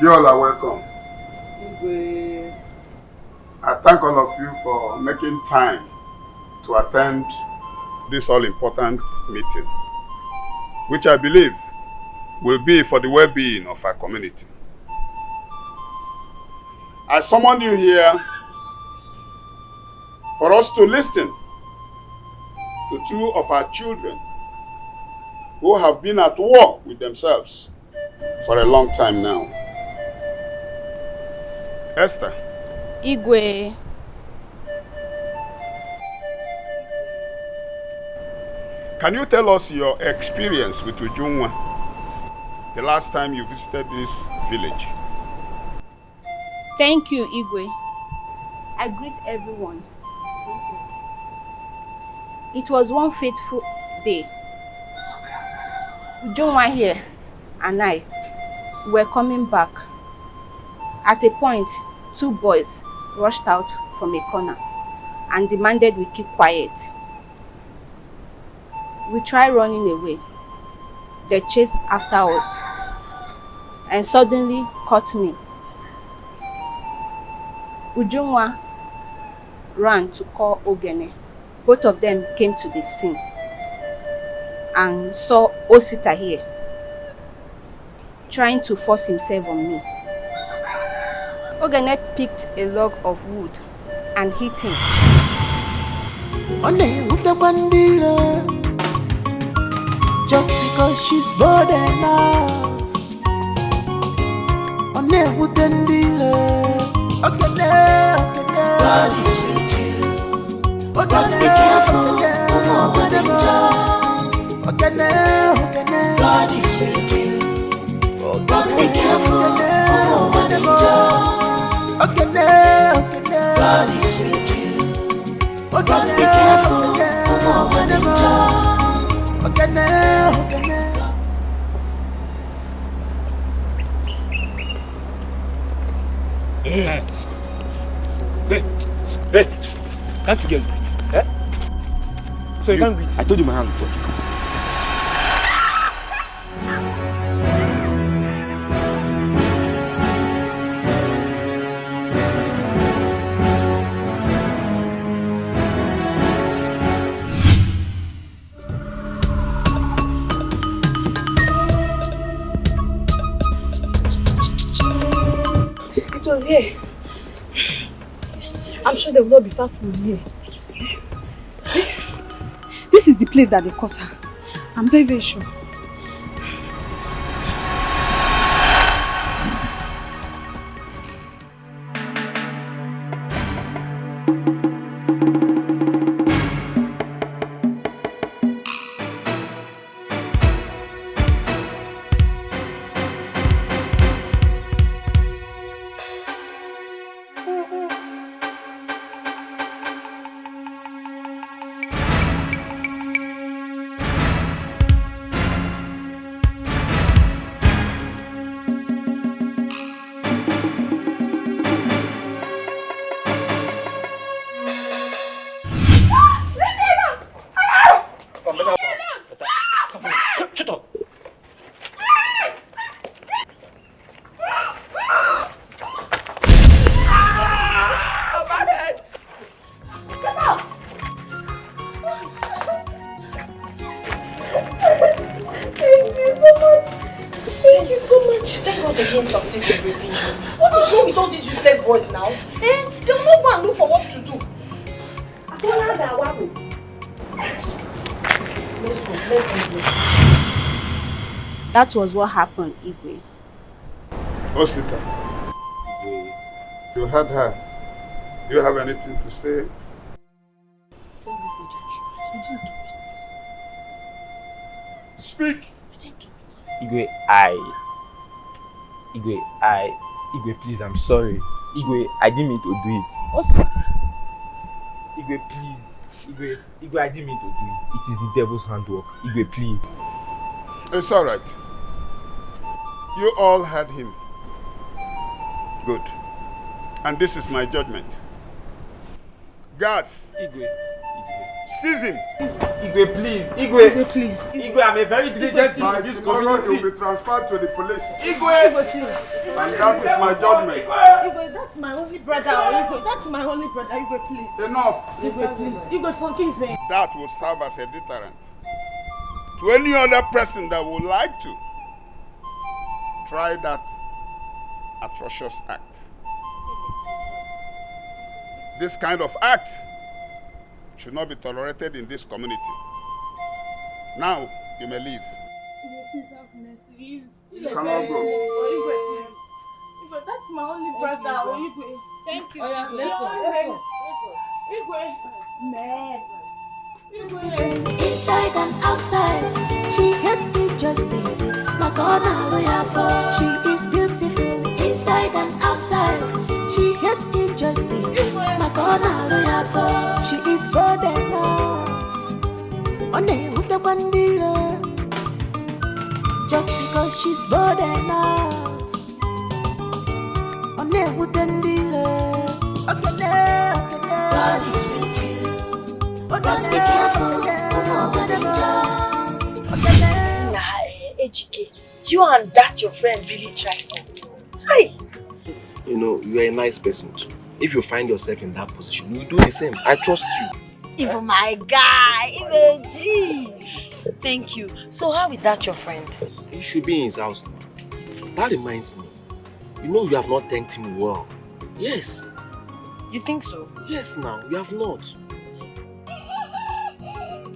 You all are welcome. I thank all of you for making time to attend this all-important meeting, which I believe will be for the well-being of our community. I summoned you here for us to listen to two of our children who have been at war with themselves for a long time now. Esther. Igwe. Can you tell us your experience with Ujunwa the last time you visited this village? Thank you, Igwe. I greet everyone. It was one fateful day. Ujunwa here and I were coming back. At a point, two boys rushed out from a corner and demanded we keep quiet. We tried running away. They chased after us and suddenly caught me. Ujunwa ran to call Ogene. Both of them came to the scene and saw Osita here trying to force himself on me. Ogene picked a log of wood and hit him. Just because she's bold enough. God is with you. But be careful, God is with you. But be careful, God is with you. But be careful, Hey, can't you guys greet? Eh? So you can't greet? I told you my hand will touch you. It was here. I'm sure they will not be far from here. This is the place that they caught her. I'm very, very sure. That was what happened, Igwe. Osita, you heard her. Do you have anything to say? Tell me the truth. You didn't do it. Speak! You didn't do it. Igwe, please, I'm sorry. Igwe, I didn't mean to do it. Osita. Igwe, please. Igwe, I didn't mean to do it. It is the devil's handwork. Igwe, please. It's all right. You all had him. Good. And this is my judgment. Guards, Igwe. Seize him. Igwe, please. Igwe, please. Igwe, I'm a very diligent in this community. He will be transferred to the police. Igwe, Please. And that is my judgment. Igwe, that's my only brother. Igwe, that's my only brother. Igwe, please. Enough. Igwe, please. Igwe, forgive me. That will serve as a deterrent to any other person that would like to try that atrocious act. This kind of act should not be tolerated in this community. Now, you may leave. Igwe, please have mercy. He's still You a cannot very go. small boy. Igwe, please. Igwe, that's my only brother. Igwe. Thank you. Let's go. Igwe. Man. Inside and outside, she hates injustice. Makona lawyer for. She is beautiful. Inside and outside, she hates injustice. Makona lawyer for. She is bold enough. On the hook the bandira. Just because she's bold enough. On the hook the bandira. God is with you. But be careful. Ejike, you and that your friend really try for. Hi. You know, you are a nice person too. If you find yourself in that position, you do the same. I trust you. Even my guy, even G. Thank you. So how is that your friend? He should be in his house now. That reminds me. You know you have not thanked him well. Yes. You think so? Yes now, you have not.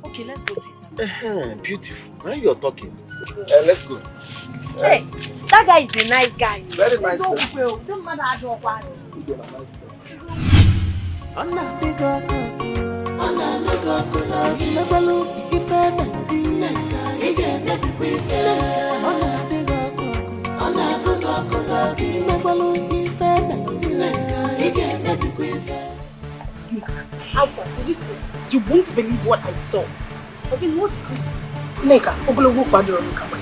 Okay, let's go to his house. Beautiful. Now you're talking. Let's go. Hey, that guy is a nice guy. Very nice. Don't matter how you are. Alpha, did you see? You won't believe what I saw. Okay, what it is? Neka, Ogologo Badro, just come.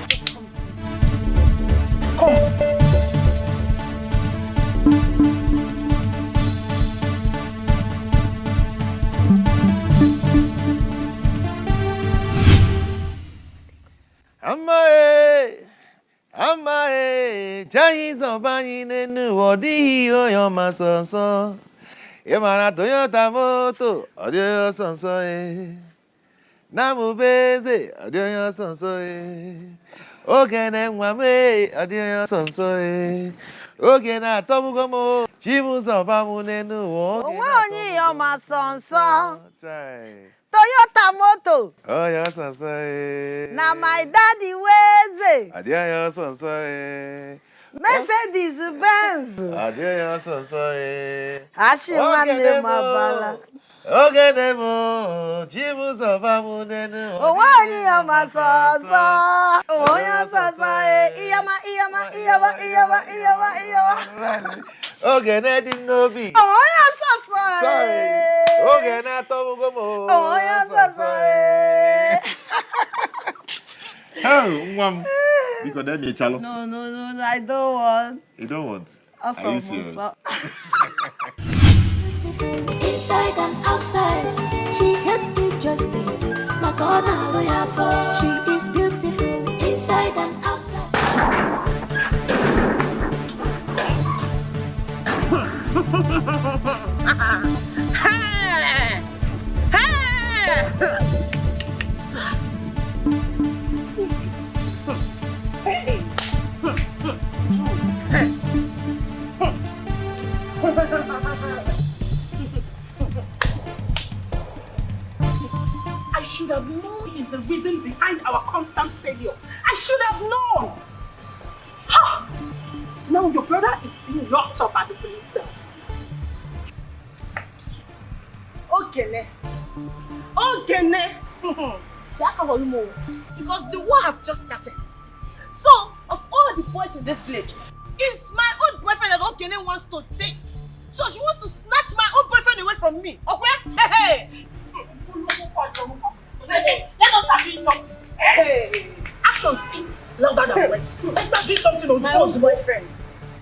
Amae, Jahi's of Bani, Wadi, your master. Yamara Toyota Moto, Adio Sansoe. Namu Beze, Adio Sansoe. Ogene Wame, Adio Sansoe. Ogena Tobugomo, Chimus of Bamunenu, Wani, your master. Toyota Moto. Oh, yes, Sansoe. Now my daddy wears Adio Sansoe. Mercedes Benz. Adio Sansoe. Ashimane Mabala. Ogedemo, Chimus of Bamunenu. Wani, your master. Oh, yes, Iyama. Ogene di Novie. Oh, yes, Sorry. Ogene Tobugomo. Oh, yes, Oh, mom. Because then you chalo. No, I don't want. You don't want? Awesome. Are you serious? Inside and outside, she hates injustice. Makona lawyer for. She is beautiful. Inside and outside. I should have known he is the reason behind our constant failure. I should have known. Ha! Now your brother is being locked up at the police cell. Ogene. Because the war have just started. So, of all the boys in this village, it's my own boyfriend that Ogene wants to date. So she wants to snatch my own boyfriend away from me. Okay? Hey! Let us start doing something. Hey! Action speaks louder than words. Let's start doing something on My own boyfriend.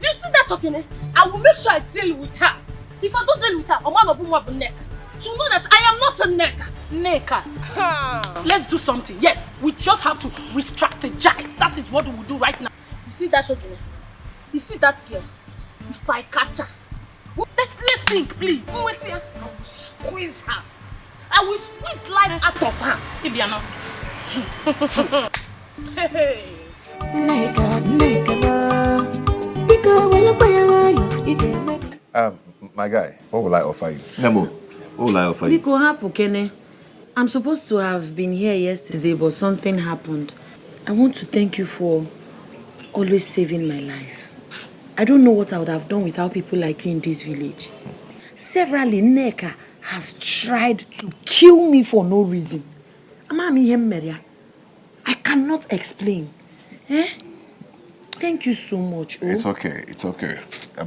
You see that, Ogene? I will make sure I deal with her. If I don't deal with her, Oma will neck. She'll know that I am not a neck. Neka, let's do something. Yes, we just have to re-strategize. That is what we will do right now. You see that girl? You see that girl? If I catch her, Let's think, please. wait here. I will squeeze her. I will squeeze life out of her. Ibiano. Hey. My guy, what will I offer you? Nemo, what will I offer you? Biko hapu Kene. I'm supposed to have been here yesterday, but something happened. I want to thank you for always saving my life. I don't know what I would have done without people like you in this village. Severally, Neka has tried to kill me for no reason. I cannot explain. Thank you so much. Oh. It's okay, it's okay.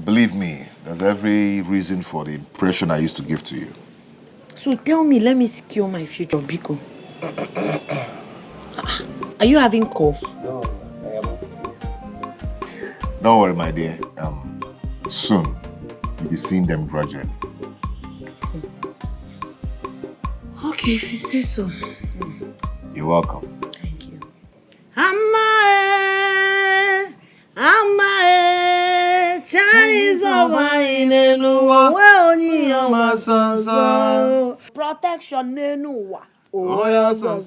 Believe me, there's every reason for the impression I used to give to you. So tell me, let me secure my future, Biko. Are you having cough? No, I am. Don't worry, my dear. Soon, you'll be seeing them gradually. Okay, if you say so. You're welcome. Thank you. Amae, Chinese protection nenuwa. Oh, yeah, son,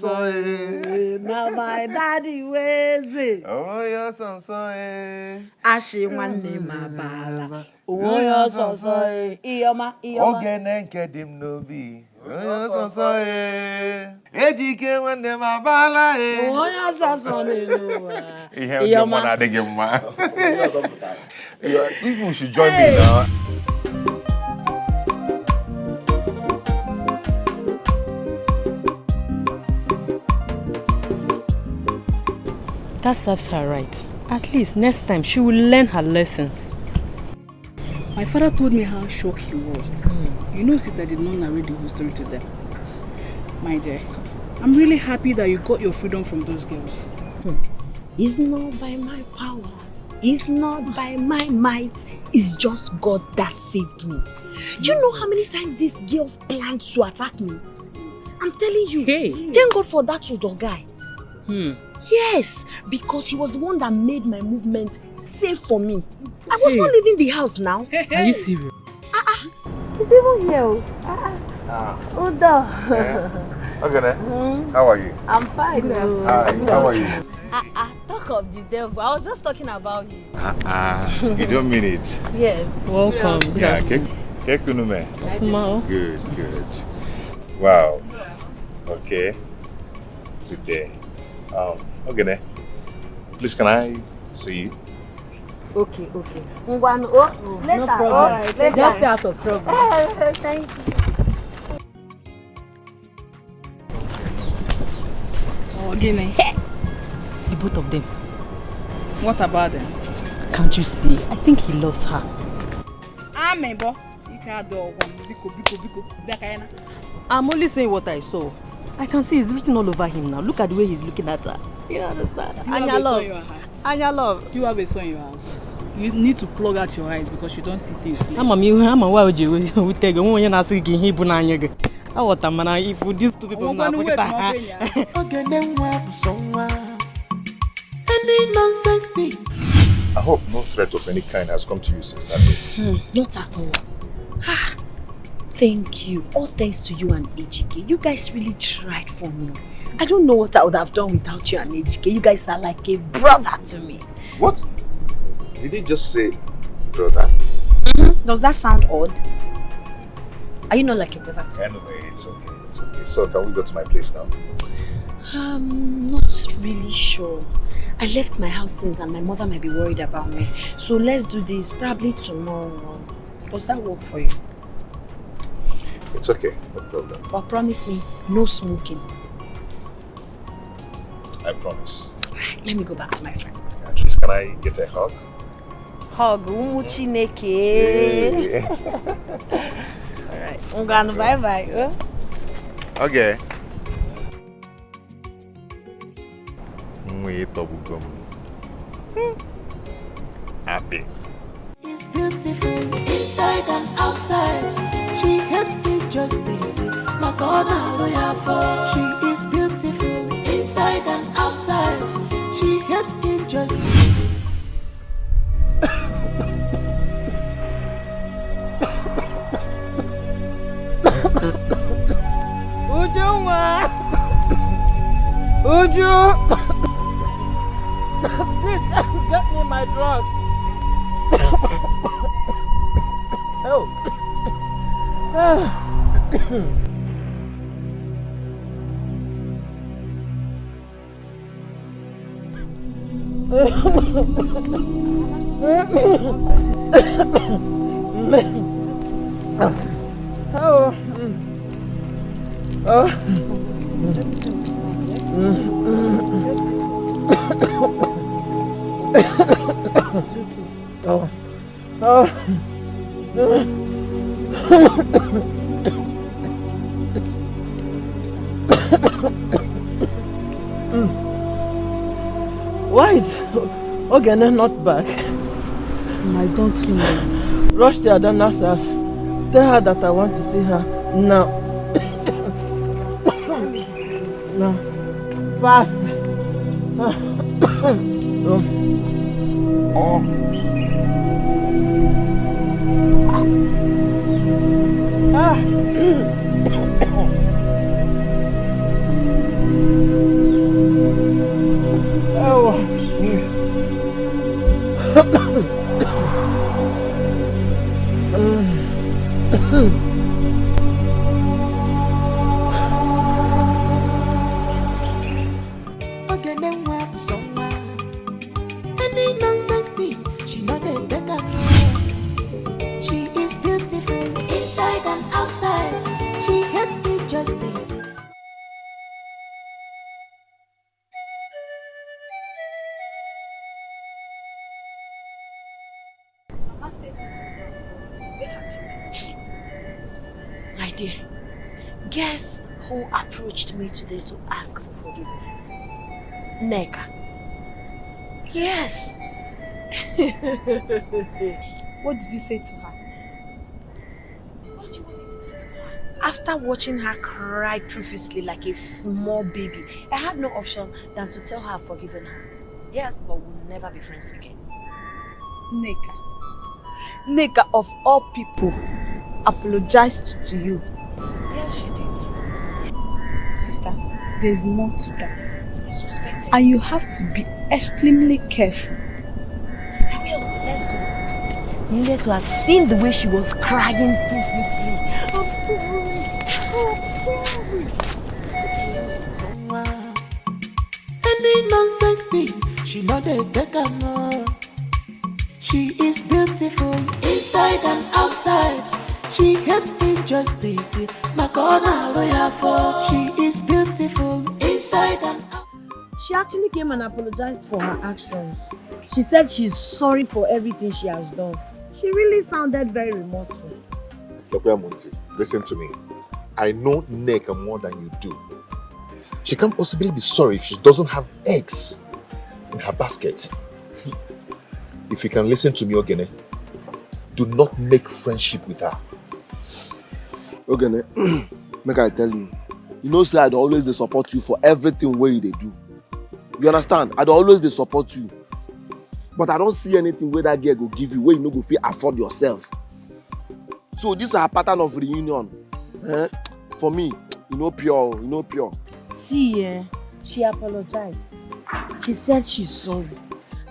Now my daddy ways it. Oh, yeah, son, Ashi one name mabala. Oh, yeah, son, Ioma. Ogene kedim Novie. Oh, yeah, son, Ejike when them abala. Oh, yeah, son, Ioma. People should join me now. That serves her right. At least next time she will learn her lessons. My father told me how shocked he was. You know, I did not narrate the whole story to them. My dear, I'm really happy that you got your freedom from those girls. It's not by my power. It's not by my might. It's just God that saved me. Do you know how many times these girls planned to attack me? I'm telling you. Hey. Thank God for that Udo guy. Yes, because he was the one that made my movement safe for me. I was not leaving the house now. Are you serious? He's even here. Udo. Okay, how are you? I'm fine. Hi, how are you? Talk of the devil. I was just talking about you. You don't mean it. Yes. Welcome. Yeah, Kekunume. Good. Wow. Okay. Good day. Okay, please can I see you? Okay. Later. No problem. All right. Just stay out of trouble. Thank you. Guinea. The both of them. What about them? Can't you see? I think he loves her. Mebo. You can't do Biko. I'm only saying what I saw. I can see it's written all over him now. Look at the way he's looking at her. You understand? Anya love. You have a son in your house. You need to plug out your eyes because you don't see things clearly. If these two people now forget Any nonsense thing. I hope no threat of any kind has come to you since that day. Not at all. Thank you. All thanks to you and AGK. You guys really tried for me. I don't know what I would have done without you and AGK. You guys are like a brother to me. What? Did he just say brother? Does that sound odd? Are you not like a brother to me? Anyway, it's okay. So can we go to my place now? Not really sure. I left my house since and my mother might be worried about me. So let's do this probably tomorrow. Does that work for you? It's okay, no problem. But promise me, no smoking. I promise. Alright, let me go back to my friend. At least can I get a hug? Hug, Chineke. Alright, Ungano, bye-bye. Okay. Happy. It's beautiful inside and outside. She hates injustice like corner lawyer for. She is beautiful inside and outside. She hates injustice. Uju! Please get me my drugs. Oh. Why is Ogene not back? I don't know. Rush to Adana's house. Tell her that I want to see her now. No. Fast. My dear, guess who approached me today to ask for forgiveness? Neka. Yes. What did you say to her? What do you want me to say to her? After watching her cry profusely like a small baby, I had no option than to tell her I've forgiven her. Yes, but we'll never be friends again. Neka of all people apologized to you. Yes, she did. Sister, there's more to that. And you have to be extremely careful. I will. Let's go. You needed to have seen the way she was crying profusely. I'm sorry. Any nonsense thing, she not a take more. She is beautiful inside and outside. She hates injustice. Makona lawyer for. She is beautiful inside and outside. She actually came and apologized for her actions. She said she's sorry for everything she has done. She really sounded very remorseful. Dr. Monty, listen to me. I know Neka more than you do. She can't possibly be sorry if she doesn't have eggs in her basket. If you can listen to me, Ogene, do not make friendship with her. Ogene, make I tell you, you know say I'd always dey support you for everything wey you dey do. You understand? I'd always dey support you. But I don't see anything where that girl go give you where you no go fit afford yourself. So this is a pattern of reunion. For me, you know pure. See, she apologized. She said she's sorry.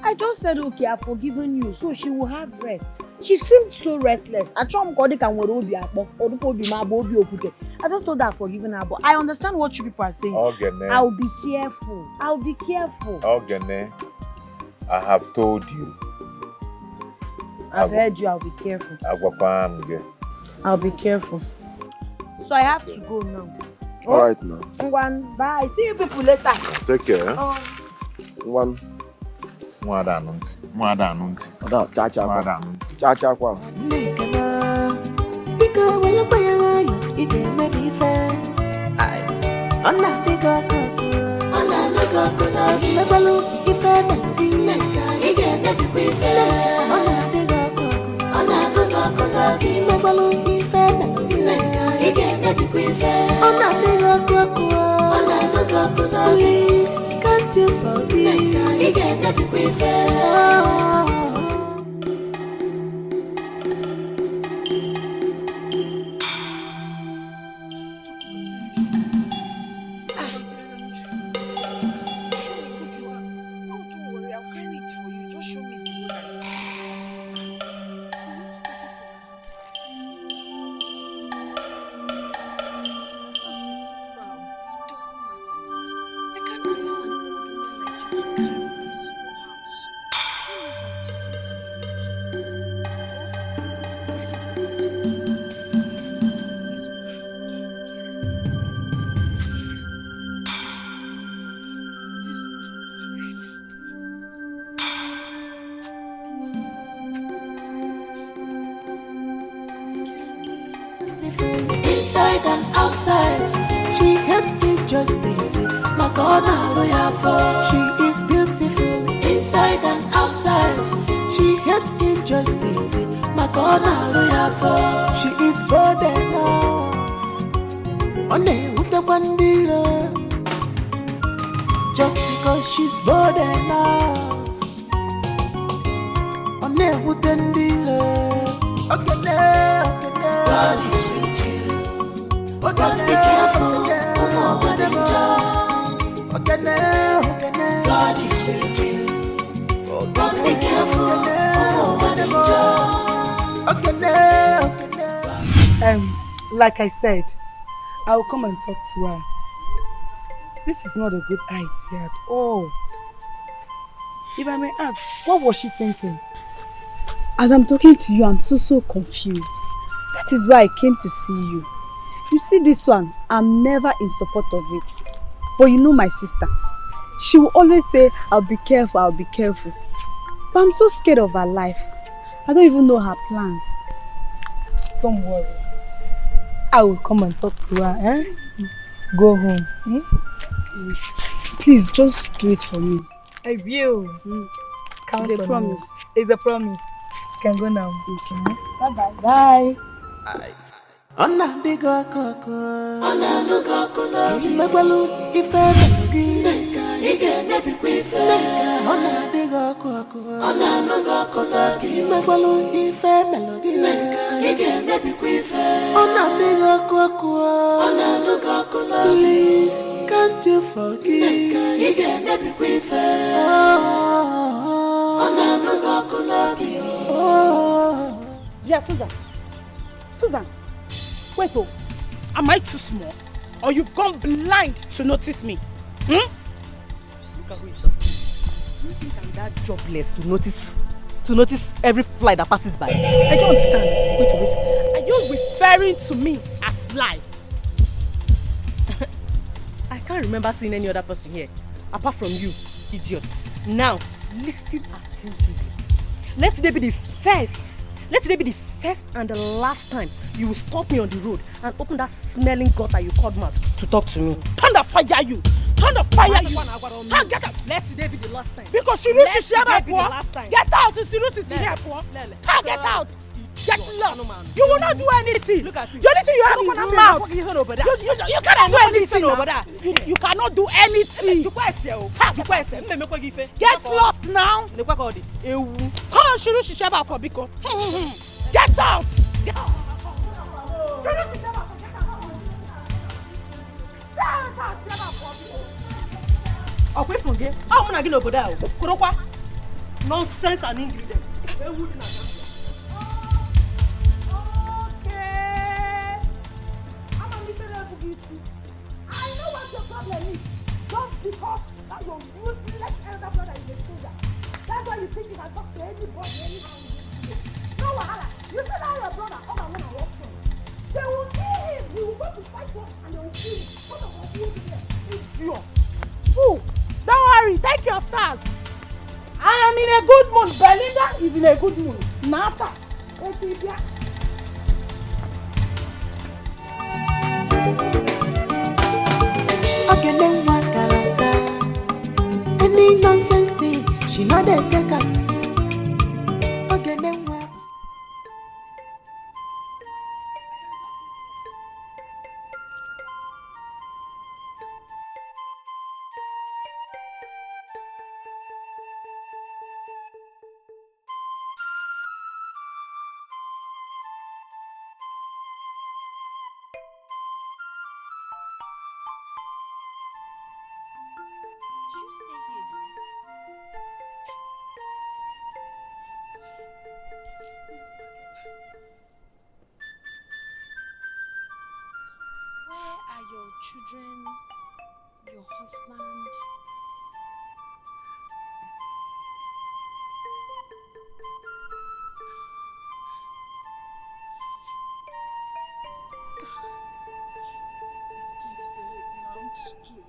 I just said, okay, I've forgiven you, so she will have rest. She seemed so restless. I just told her I've forgiven her, but I understand what you people are saying. Ogene. I'll be careful. Ogene, I have told you. I've heard you, I'll be careful. I'll be careful. So I have to go now. Alright now. One, bye. See you people later. Take care. One. Mwada anunti. Cha kwa. Biko wala paya ite maybe fair. Ona biko na imebalu ife melody. Ige maybe fair. Ona biko na imebalu ife melody. Ige maybe fair. Ona Please, can't you forgive? You get that we fair. Inside and outside, she hates injustice. My corner lawyer for. She is beautiful. Inside and outside, she hates injustice. My corner lawyer for. She is bold enough. On a bandila. Just because she's bold enough. On a wooden dealer. Okay, God is with you. But be careful, God is with you. But be careful, like I said, I will come and talk to her. This is not a good idea at all. If I may ask, what was she thinking? As I'm talking to you, I'm so confused. That is why I came to see you. You see this one, I'm never in support of it. But you know my sister. She will always say, I'll be careful, I'll be careful. But I'm so scared of her life. I don't even know her plans. Don't worry. I will come and talk to her, eh? Go home. Please, just do it for me. I will. Count it's a on promise. Me. It's a promise. You can go now. Okay. Bye-bye. Bye. Ona diga koko, ona nuga kono. Imegwalu ife melogi, ige nebi kwife. Ona diga koko, ona nuga kono. Imegwalu ife melogi, ige nebi kwife. Ona diga koko, ona nuga kono. Please, can't you forgive? Ige nebi kwife. Ona nuga kono. Yeah, Susan. Wait, am I too small? Or you've gone blind to notice me? Look at who is that. You think I'm that jobless to notice every fly that passes by? I don't understand. Wait. Are you referring to me as fly? I can't remember seeing any other person here, apart from you, idiot. Now, listen attentively. Let today be the first and the last time you will stop me on the road and open that smelling gutter you called mouth to talk to me. Thunder fire you! Get out! Let today be the last time. Because she knows she's here, get out! She knows she's here, get out! Get lost! You will not do anything! Look at you! The only thing you have is mouth! You cannot do anything over there! You cannot do anything! Get lost now! Come on, she knows she's here for Biko. Get out! Get out! Away from here. I'm gonna get over there. Nonsense and ingredient. Okay. I'm a little bit. I know what your problem is. Just because that your useless elder brother is a soldier. That's why you think you can talk to anybody anyhow. No wahala. You see that your brother, all I want to work from. They will kill him. He will go to fight for and they will kill him. What of us will do there? Idiot. Fool. Don't worry. Take your stars. I am in a good mood. Belinda is in a good mood. Nata. Any nonsense thing, she know they take up. Again, then what? Do you stay here? Where are your children, your husband? It is a long story.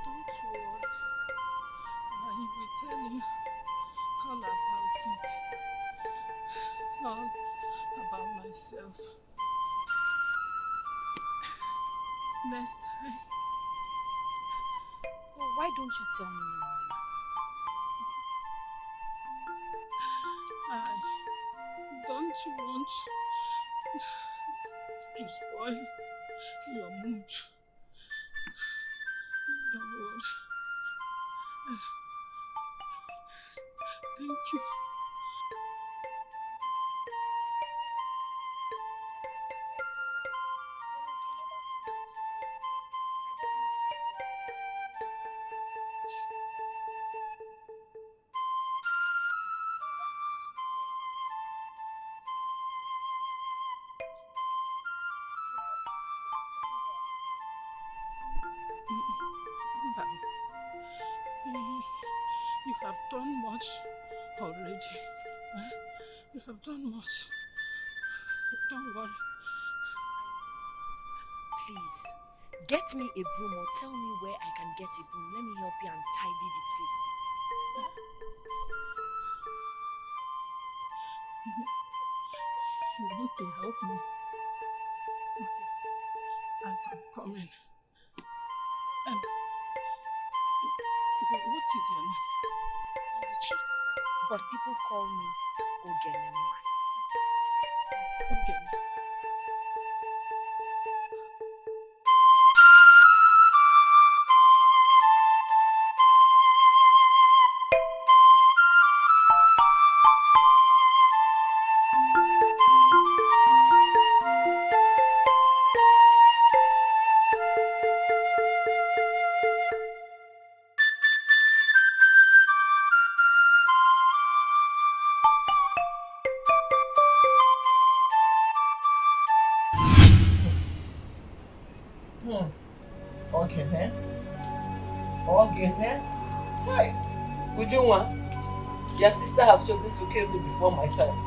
Don't worry. I will tell you all about it. All about myself. Next time. Oh, why don't you tell me now? I don't want to spoil your mood. Don't worry. Thank you. Bye. You have done much already. You have done much. Don't worry. Please, get me a broom or tell me where I can get a broom. Let me help you and tidy the place. You want to help me? Okay, I can come in. What is your name? Racheal, but people call me Okoknwo. Okay. Okay. Chai. Ujunwa, your sister has chosen to kill me before my time.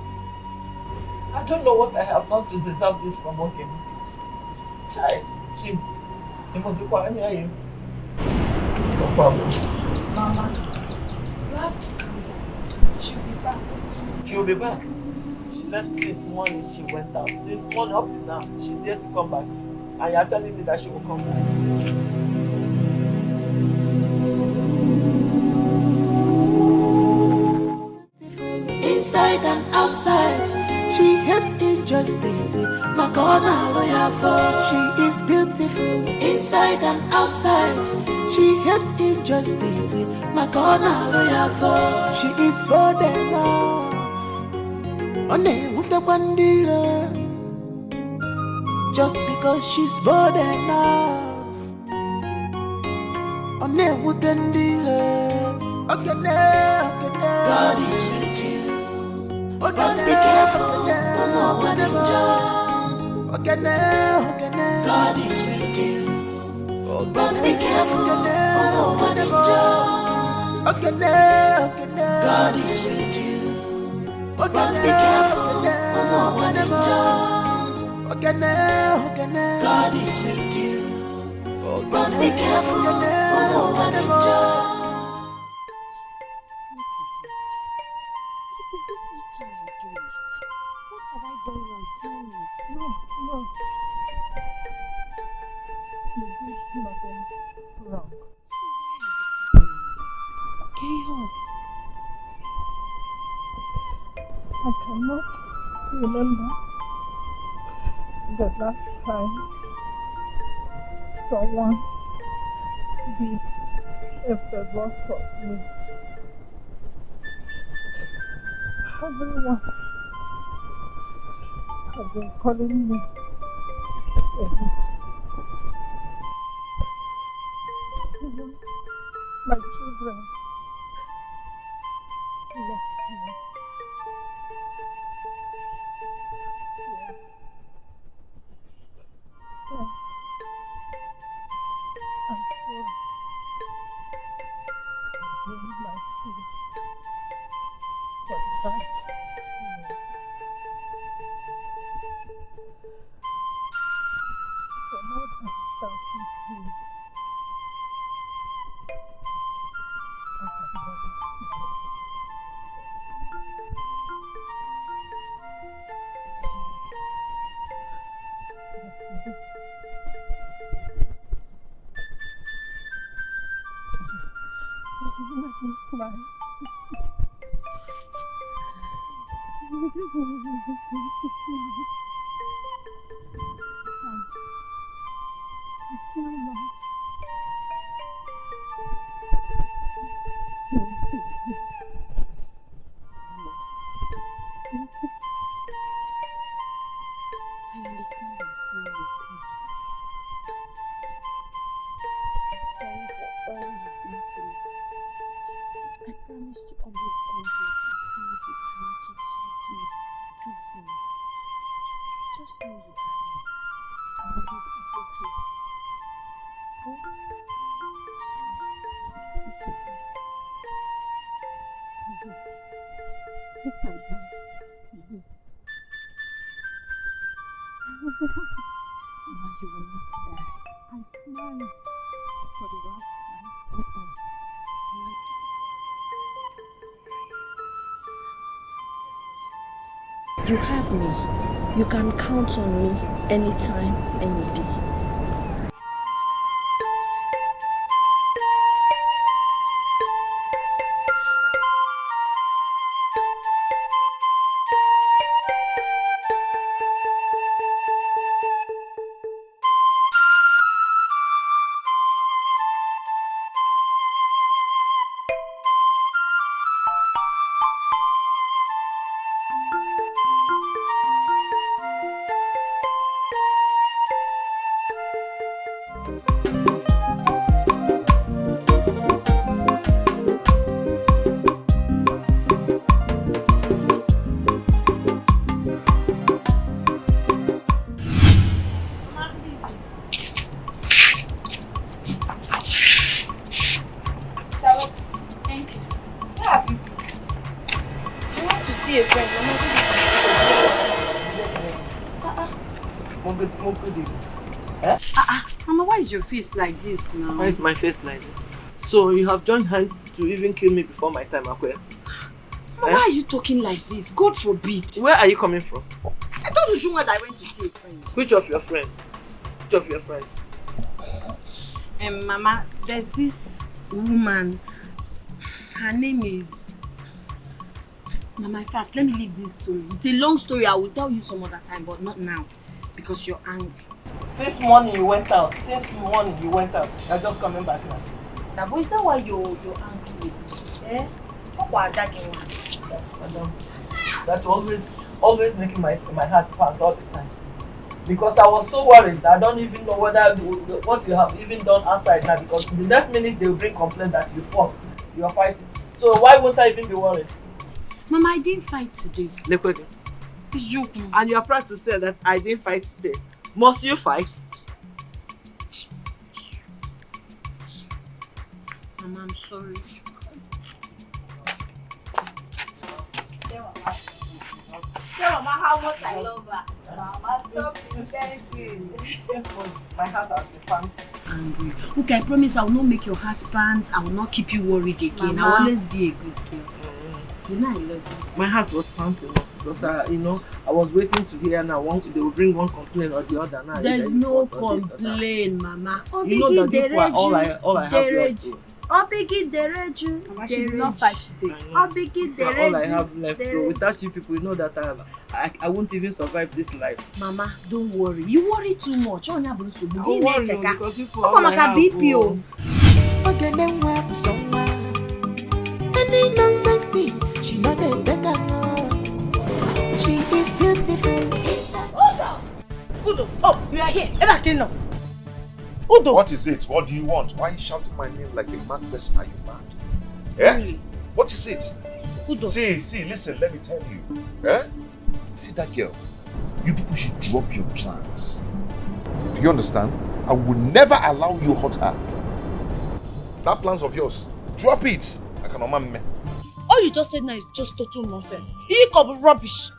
I don't know what I have done to deserve this from Okene. Chai, Chim, you must require me, are you? No problem. Mama, you have to calm down. She'll be back. She'll be back. She left this morning, she went out. This morning up to now, she's here to come back. And you're telling me that she will come back. Inside and outside, she hates injustice. Makona lawyer for. She is beautiful. Inside and outside, she hates injustice. Makona lawyer for. She is bold enough. One with the bandila. Just because she's bold enough. One with the dealer. God is with you. But be careful, God is with you. But be careful, God is with you. But be careful, God is with you. But be careful, What is it? Is this not how I do it? What have I done wrong? Tell me. No. You did nothing wrong. So why are you crying? Keho, I cannot remember the last time someone did a favor for me. Everyone has been calling me a witch. My children left me. Tears. Thanks. I'm sorry. I blamed my food for the past years. For more than 30 years. I have never seen it. Sorry. But today, you make me smile. You give me a reason to smile. And I feel like you will see me. Mama, Thank you. I understand and feel your pain. I'm sorry for all you've been through. I promise to always come here from time to time to help you do things. Just know you have me. I'll always be here for you. Oh, be strong. It's okay. If I die today, I will be happy. Mama, you will not die. I smiled for the last time. Mama, you have me. You can count on me anytime, any day. Thank you. I want to see a friend. Mama, why is your face like this now? Why is my face like that? So you have joined hand to even kill me before my time, Akwe? Mama, why are you talking like this? God forbid. Where are you coming from? I told Ujunwa that I went to see a friend. Which of your friends? Which of your friends? Mama, there's this woman. Her name is... Mama, in fact, let me leave this story. It's a long story. I will tell you some other time, but not now. Because you're angry. Since morning you went out. Since morning you went out. You're just coming back now. Now, but is that why you're angry with me? Eh? What was that one? Madam, that's always making my heart pound all the time. Because I was so worried. I don't even know whether what you have even done outside now. Because the next minute they will bring complaint that you fought. You are fighting. So why won't I even be worried? Mama, I didn't fight today. Lekwege. It's joking. And you are proud to say that I didn't fight today. Must you fight? Mama, I'm sorry. Tell Mama how much I love her. Mama, stop pretending. My heart has been pounding. Angry. Okay, I promise I will not make your heart pound. I will not keep you worried again. Mama. I will always be a good girl. You know I love you. My heart was pounding because I was waiting to hear now they will bring one complaint or the other. Now there's no complaint, Mama. You know that this was all I have left. Mama, she did not fight today. All I have left. So without you people, you know that I won't even survive this life. Mama, don't worry. You worry too much. I don't worry because you for all I have. Any nonsense thing, she know they take her no. She is beautiful. Hold on. Udo, oh, you are here. Eba Kino. Udo! What is it? What do you want? Why are you shouting my name like a mad person? Are you mad? Eh? Really? What is it? Udo. See, listen, let me tell you. Eh? See that girl? You people should drop your plans. Do you understand? I will never allow you hurt her. That plans of yours, drop it. I cannot man. All you just said now is just total nonsense. You could be rubbish.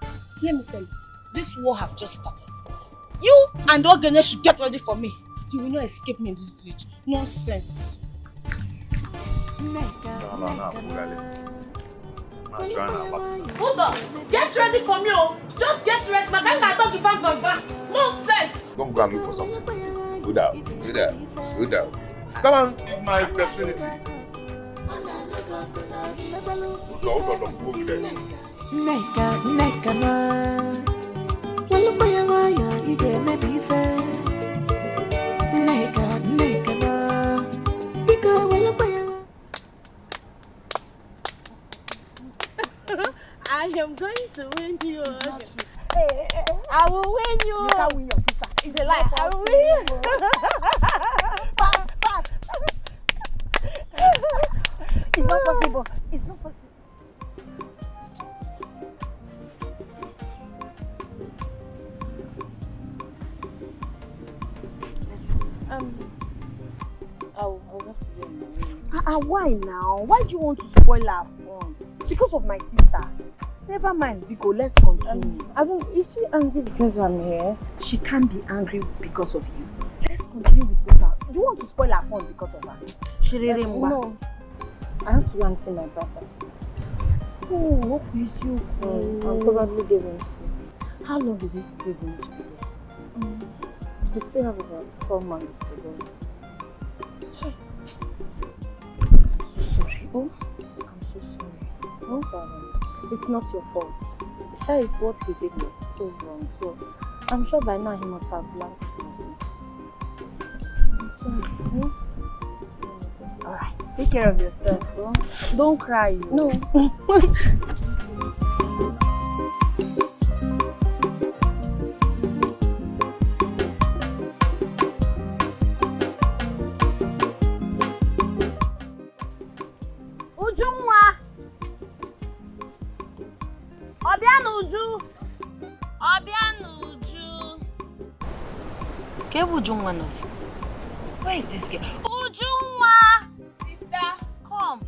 Let me tell you, this war have just started. You and Ogene should get ready for me. You will not escape me in this village. Nonsense. No. Hold on. Get ready for me, oh. Just get ready. My guy can't talk if I'm from nonsense. Don't go and look for something. Good out. Come on, in my vicinity. Neka na walu baya waya ige me bife neka na bika walu baya. I am going to win you. I will win you. You can't win your teacher. It's a lie. I will win you. Fast. It's not possible. It's not possible. I'll have to go in my room. Why now? Why do you want to spoil our fun? Because of my sister. Never mind, Biko, let's continue. Is she angry because I'm here? She can't be angry because of you. Let's continue with Biko. Do you want to spoil our fun because of her? No. I have to go and see my brother. Oh, what is you? I'll probably give him food. How long is he still going to be there? We still have about 4 months to go. Sorry. I'm so sorry. Oh, I'm so sorry. No problem. It's not your fault. Besides, what he did was so wrong. So I'm sure by now he must have learned his lessons. I'm sorry. Alright, take care of yourself. Don't cry. No. Where is this girl? Ujunwa! Sister, come.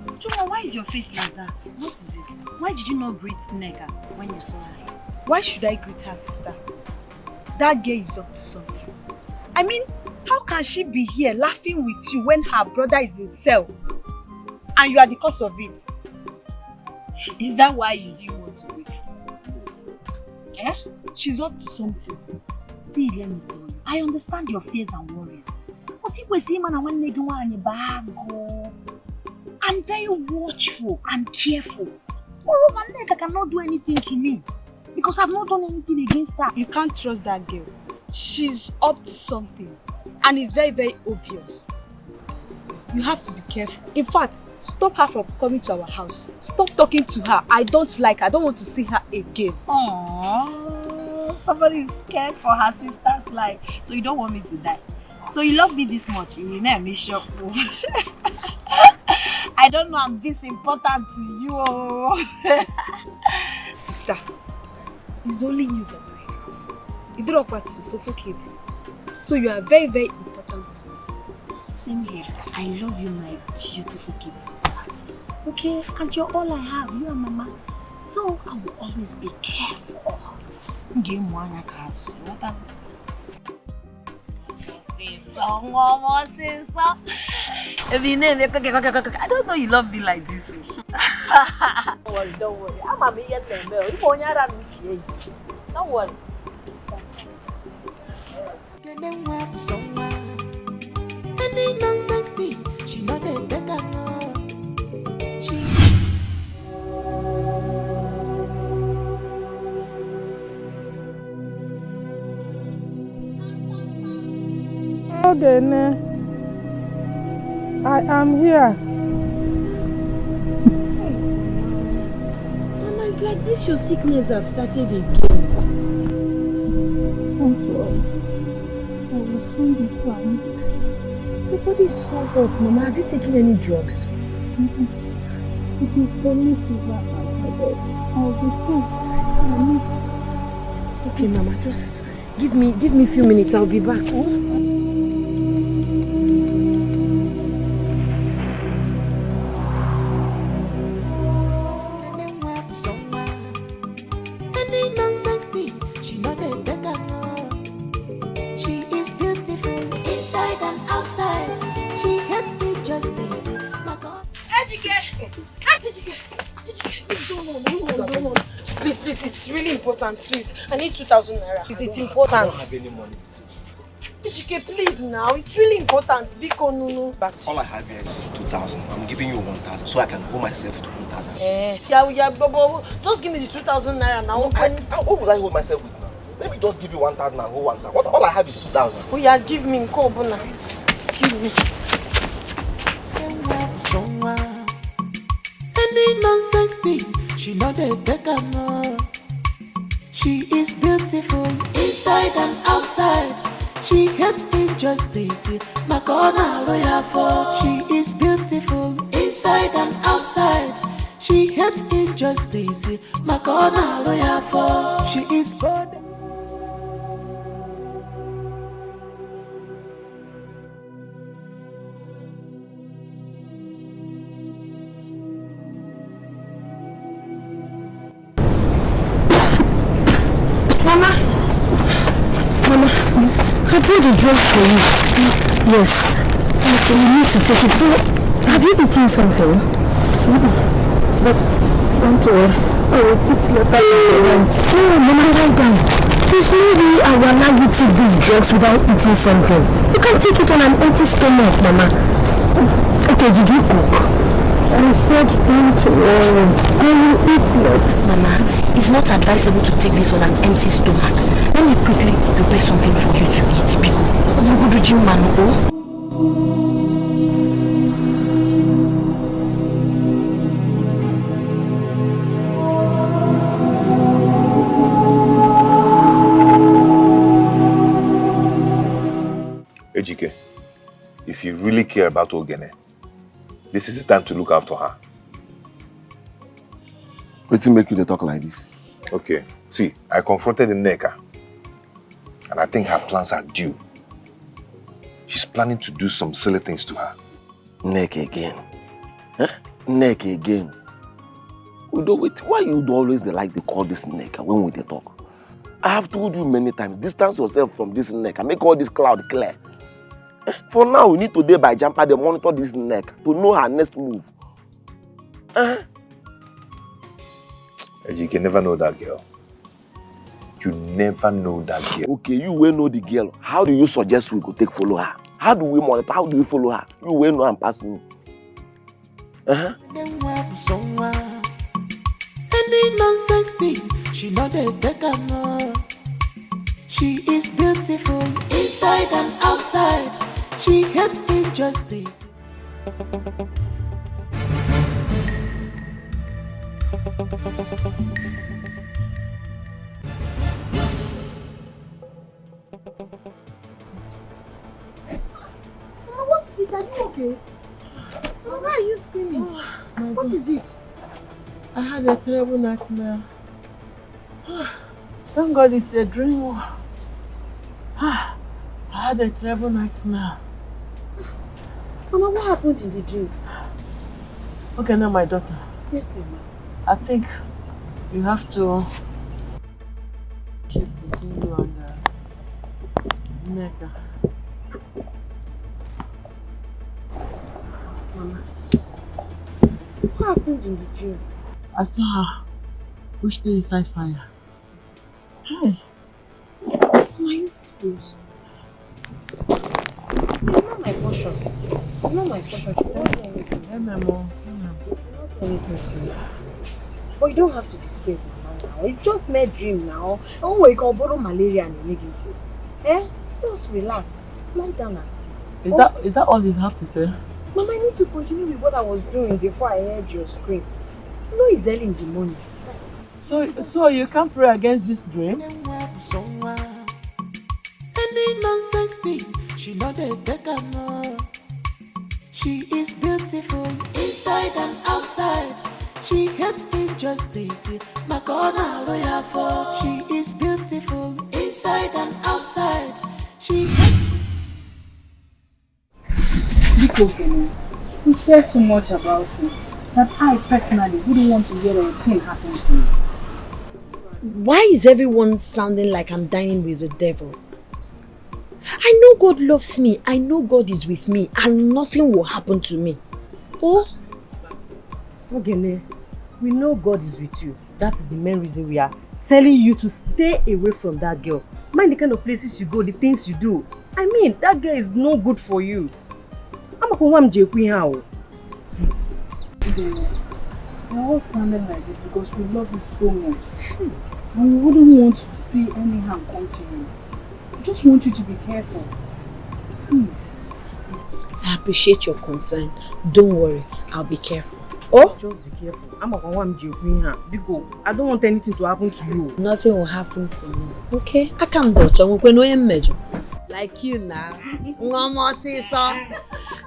Ujunwa, why is your face like that? What is it? Why did you not greet Nega when you saw her? Why should I greet her, sister? That girl is up to something. I mean, how can she be here laughing with you when her brother is in cell? And you are the cause of it. Is that why you didn't want to greet her? Eh? She's up to something. See, let me tell you. I understand your fears and worries. But if we see man and one nigga on your bag, I'm very watchful and careful. Moreover, nigga cannot do anything to me. Because I've not done anything against her. You can't trust that girl. She's up to something. And it's very, very obvious. You have to be careful. In fact, stop her from coming to our house. Stop talking to her. I don't like her. I don't want to see her again. Aww, somebody is scared for her sister's life. So you don't want me to die. So you love me this much. You know, I miss you. I don't know I'm this important to you. Sister, it's only you that I have. You don't want to suffocate. So you are very, very important to me. Same here. I love you, my beautiful kid sister. Okay? And you're all I have, you and Mama. So I will always be careful. Game one, I can't see. I don't know you love me like this. Don't worry. I'm a million member. You won't have me. Don't worry. Any nonsense thing, she not a take her no. She Ogene, I am here. this your sickness have started again? Don't worry. I will soon be fine. Your body is so hot, Mama. Have you taken any drugs? It is only fever and headache. I'll be fine. Okay, Mama, just give me a few minutes. I'll be back. Any nonsense thing, she know they take her more. She is beautiful inside and outside. She hates injustice. My God. Ejike! Please, it's really important, please. I need 2,000 naira. It's important. I don't have any money. Ejike, please now. It's really important. Biko, no. Back to you. All I have here is 2,000. I'm giving you 1,000 so I can hold myself with 1,000. Yeah, but just give me the 2,000 naira now. What would I hold myself with now? Let me just give you 1,000 and hold 1,000. All I have is 2,000. Oh yeah, give me Nkobuna. Give me. Any nonsense thing, she know they take her more. She is beautiful inside and outside. She hates injustice. My corner lawyer for. She is beautiful inside and outside. She hates injustice. My corner lawyer for. She is bold. Mama, I brought the drugs for you. Yes. Okay, you need to take it. But have you eaten something? But don't worry. It's your parent. No, Mama, lie down. There's no way I will allow you to take these drugs without eating something. You can take it on an empty stomach, Mama. Okay, did you cook? I said don't worry. I will eat it. Mama, it's not advisable to take this on an empty stomach. Let me quickly prepare something for you to eat. Biko, you go to gym, man. Ejike, if you really care about Ogene, this is the time to look after her. What make you talk like this? Okay, see, I confronted the Nneka, and I think her plans are due. She's planning to do some silly things to her. Nneka again? Huh? Nneka again? Why you always like to call this Nneka when we talk? I have told you many times, distance yourself from this Nneka, make all this cloud clear. For now, we need to day by jumper to monitor this Nneka to know her next move. You can never know that girl. You never know that girl. Okay, you will know the girl. How do you suggest we go take follow her? How do we monitor? How do we follow her? You will know and pass me. Any nonsense thing, she know they take her more. She is beautiful inside and outside. She hates injustice. Mama, what is it? Are you okay? Mama, why are you screaming? What is it? I had a terrible nightmare. Thank God it's a dream. I had a terrible nightmare. Mama, what happened in the dream? Okay, now my daughter. Yes, Mama. I think you have to keep between you and Nneka. Mama, what happened in the dream? I saw her push me inside fire. Hey. Mama, are you serious? It's not my portion. It's not my portion. She don't do anything. Hey, Memo. She don't do anything to me. But you don't have to be scared, Mama, now. It's just my dream now. Oh, you can borrow malaria and you make it so. Just relax. Lie down and sleep. Is that all you have to say? Mama, I need to continue with what I was doing before I heard your scream. You know it's early in the morning. So you can't pray against this dream? Any nonsense thing, she know they take her no. She is beautiful inside and outside. She hates injustice. My corner lawyer for. She is beautiful inside and outside. She hates. Because you care so much about me that I personally wouldn't want to hear anything happen to you. Why is everyone sounding like I'm dining with the devil? I know God loves me. I know God is with me and nothing will happen to me. Oh? Ogene, we know God is with you. That is the main reason we are telling you to stay away from that girl. Mind the kind of places you go, the things you do. I mean, that girl is no good for you. I'm not going to how. We're all sounding like this because we love you so much. And we wouldn't want to see any harm come to you. I just want you to be careful. Please. I appreciate your concern. Don't worry, I'll be careful. Oh? Just be careful. I'm not going to because I don't want anything to happen to you. Nothing will happen to me. Okay? I can't dodge. I'm going to like you now. No more sister.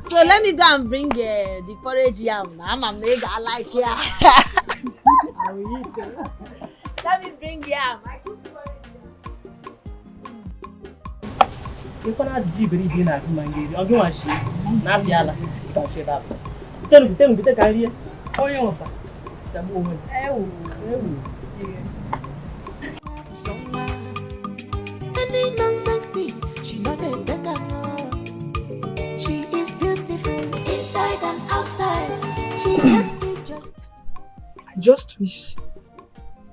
So let me go and bring the porridge yam. Mama made I like it. I will eat it. Let me bring yam. I cook porridge yam. You cannot do anything like you. I'm going to share. Not yalla. You can share that. Tell me, get a career. Oh, you sir. Some woman. Any nonsense thing, she know they take her no. She is beautiful inside and outside. She hates injustice. I just wish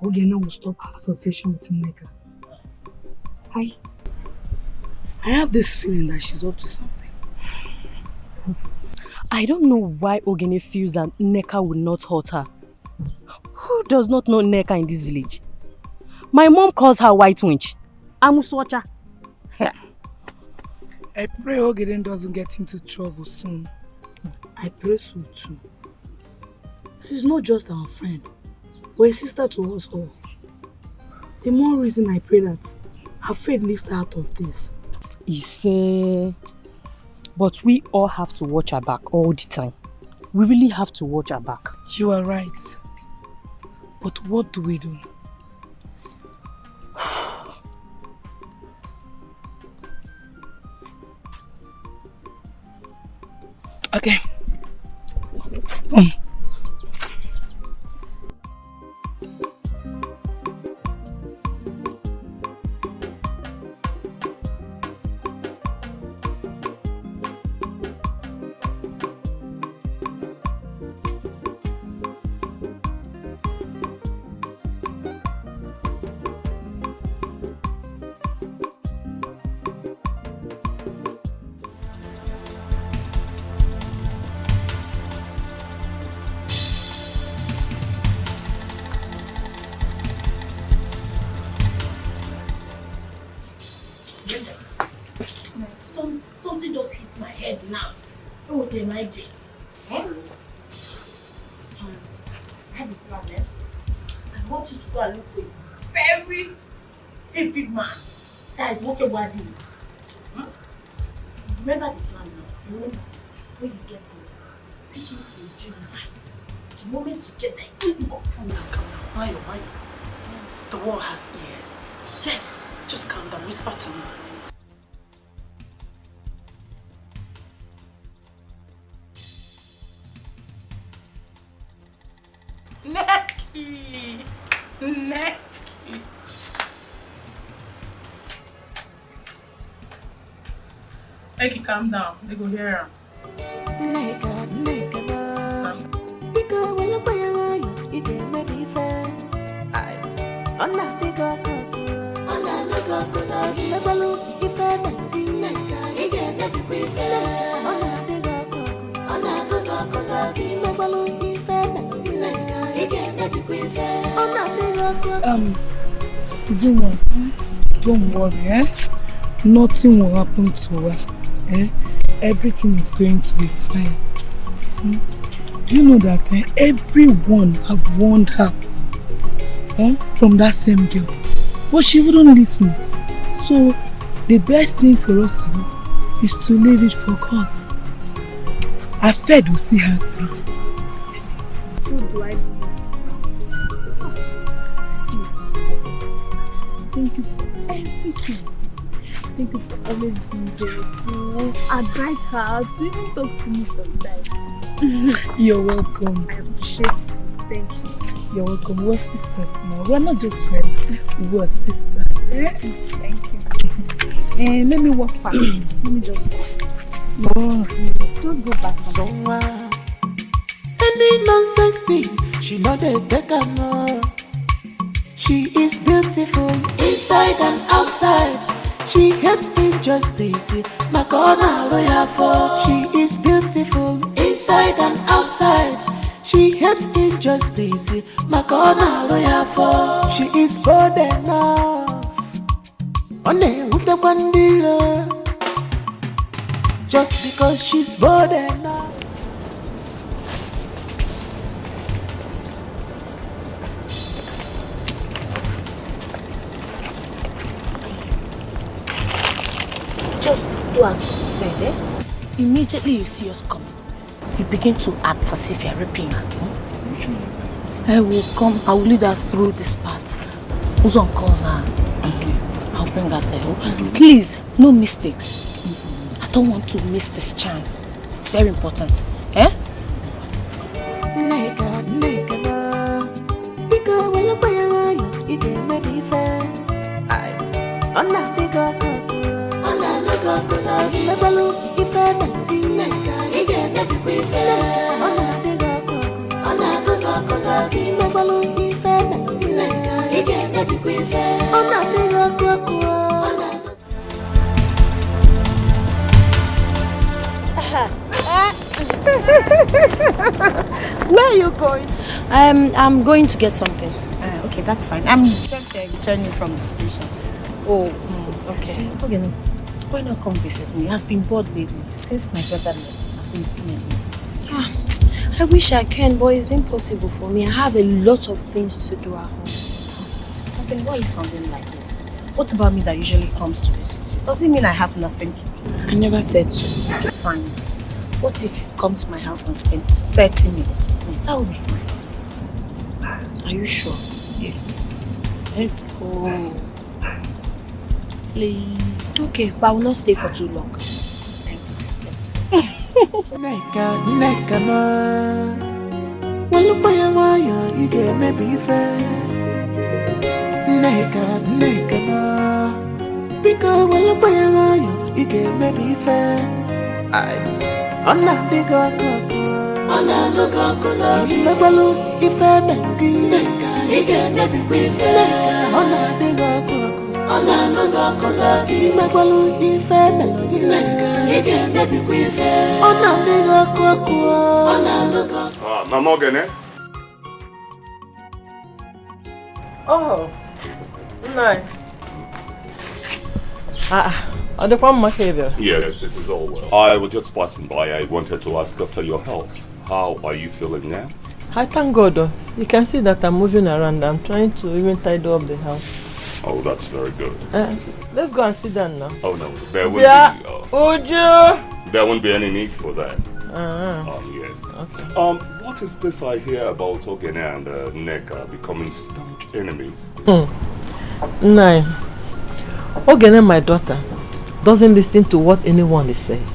Ogena will stop her association with Nneka. I have this feeling that she's up to something. I don't know why Ogene feels that Nneka will not hurt her. Who does not know Nneka in this village? My mom calls her white witch. Amuswacha. I pray Ogeden doesn't get into trouble soon. I pray so too. She's not just our friend, but a sister to us all. The more reason I pray that her faith lifts her out of this. But we all have to watch our back all the time. We really have to watch our back. You are right. But what do we do? Okay. Come. Something just hits my head now. Oh, what am I doing? Yes. I have a plan, eh? I want you to go and look for a very big man that is working with you. Remember the plan now. Remember, when you get him, take him to Geneva. The moment you get there, you go. Calm down. Why? The world has ears. Yes, just calm down. Whisper to me. Necky. Eki, calm down. They go hear her. Don't worry, eh? Nothing will happen to her, eh? Everything is going to be fine. Do you know that everyone have warned her from that same girl. But she wouldn't leave me. So the best thing for us to do is to leave it for God. I fed will see her through. So do I believe. See, thank you for everything. Thank you for always being there to advise her, to even talk to me sometimes. You're welcome. I appreciate you. Thank you. You're welcome. We're sisters now. We're not just friends. We're sisters. Thank you. Let me walk fast. Let me just go. Oh. Just go back. Any nonsense thing, she know they take her more. She is beautiful inside and outside. She hates injustice, my corner lawyer for. She is beautiful inside and outside. She hates injustice, my corner lawyer for. She is bold enough. On a bandila. Just because she's bold enough. Just do as you said, eh? Immediately you see us coming, you begin to act as if you're raping her. I will come, I will lead her through this part. Uzon calls her. Okay. I'll bring her there. Okay. Please, no mistakes. I don't want to miss this chance. It's very important. Eh? Where are you going? I'm going to get something. Okay, that's fine. I'm just returning from the station. Oh, okay. Okay, no. Why not come visit me? I've been bored lately. Since my brother left, I've been feeling. I wish I can, but it's impossible for me. I have a lot of things to do at home. Then why are you sounding like this? What about me that usually comes to visit you? Does it mean I have nothing to do? I never said so. Okay, fine. What if you come to my house and spend 30 minutes with me? That would be fine. Are you sure? Yes. Let's go. Please. Okay, but I will not stay for too long. Thank you. Let's go. Mama Ogene? Oh, nice. Are the one behavior? Yes, it is all well. I was just passing by. I wanted to ask after your health. How are you feeling now? I thank God. You can see that I'm moving around. I'm trying to even tidy up the house. Oh, that's very good. Let's go and sit down now. Oh no, there won't be any need for that. Yes. Okay. What is this I hear about Ogene and Neka becoming staunch enemies? Nine. Ogene, my daughter, doesn't listen to what anyone is saying.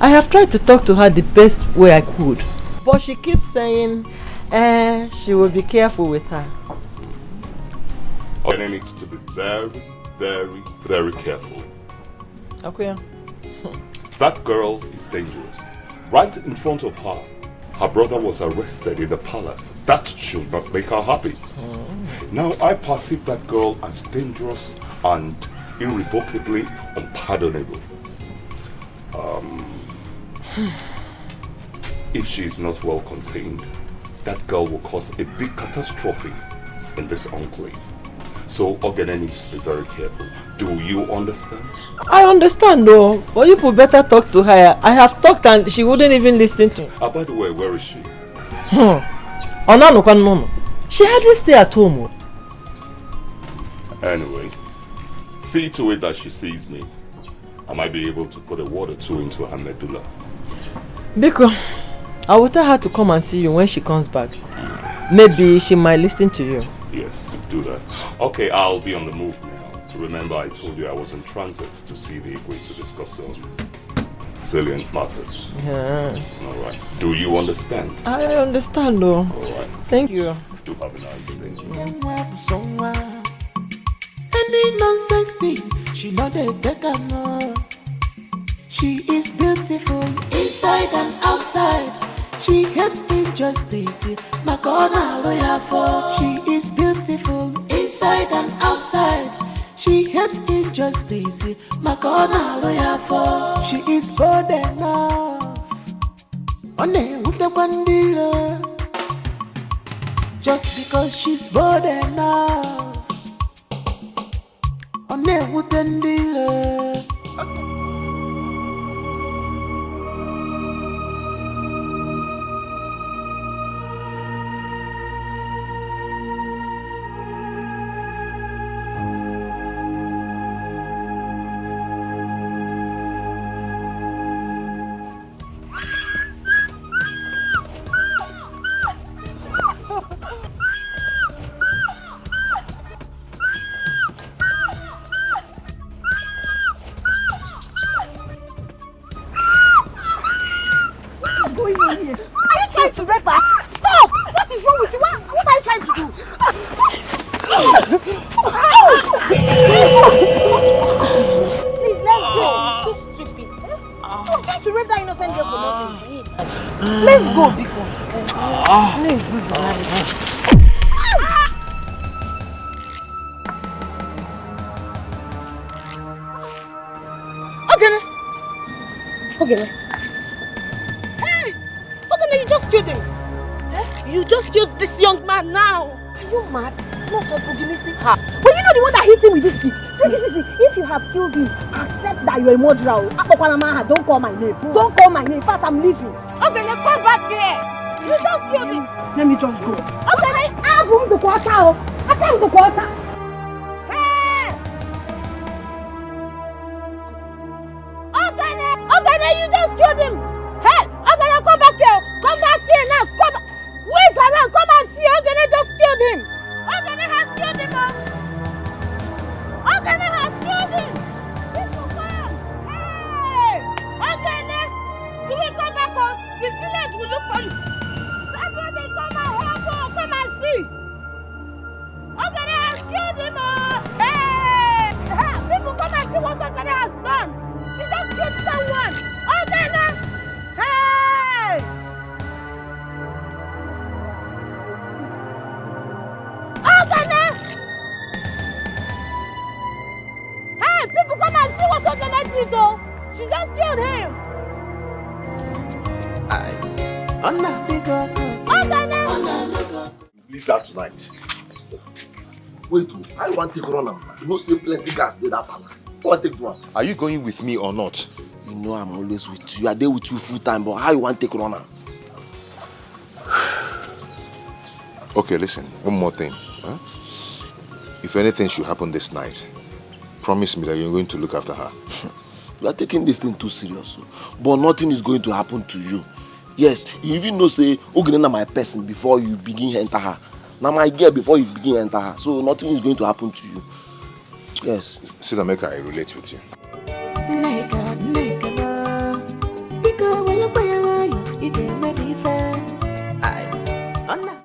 I have tried to talk to her the best way I could, but she keeps saying she will be careful with her. Ogene needs to be very, very, very careful. Okay. That girl is dangerous. Right in front of her, her brother was arrested in the palace. That should not make her happy. Now I perceive that girl as dangerous and irrevocably unpardonable. If she is not well contained, that girl will cause a big catastrophe in this enclave. So Ogene needs to be very careful. Do you understand? I understand though, but you better talk to her. I have talked and she wouldn't even listen to me. By the way, where is she? She hardly stay at home. Anyway, see to it that she sees me. I might be able to put a word or two into her medulla. Biko, I will tell her to come and see you when she comes back. Maybe she might listen to you. Yes, do that. Okay, I'll be on the move now. Remember, I told you I was in transit to see the Igwe to discuss some salient matters. Yeah. Alright. Do you understand? I understand, though. Alright. Thank you. Do have a nice day. Any nonsense thing, she know they take her no. She is beautiful inside and outside. She hates injustice. My corner lawyer for. She is beautiful inside and outside. She hates injustice. My corner lawyer for. She is bold enough. On with the bandila. Just because she's bold enough. On with the dealer. Let's go, Biko. Please, this is Okay. Hey! Okay, you just killed him. You just killed this young man now. Are you mad? Not a Buginisi. But you know the one that hit him with this thing. See. If you have killed him, accept that you're a murderer. Don't call my name. Don't call my name. In fact, I'm leaving. Okay, then come back here. You just killed him. Let me just go. Okay, then I'll go to quarter. I come to quarter. Hey! Okay, then you just killed him. Hey! Okay, now come back here. Come back here now. Come back. Who is around? Come and see. Okay, they just killed him. Okay, they has killed him. Okay, they has killed him. People come. Hey! Okay, then you will come back home. The village will look for you. Everybody come and help. Come and see. Okay, they has killed him. Hey! People come and see what Okada has done. She just killed someone. Okay, then. Hey! Hey, people come and see what Okene did though. She just killed him. Leave that tonight. Wait, I want to take run am. You know, say plenty gas in that palace. I want to take one. Are you going with me or not? You know I'm always with you. I there with you full time, but how you want to take run am? Okay, listen. One more thing. Huh? If anything should happen this night, promise me that you're going to look after her. You are taking this thing too serious. But nothing is going to happen to you. Yes, you even know say Ogenena my person before you begin to enter her. Now my girl before you begin to enter her. So nothing is going to happen to you. Yes. Sidameka, I relate with you.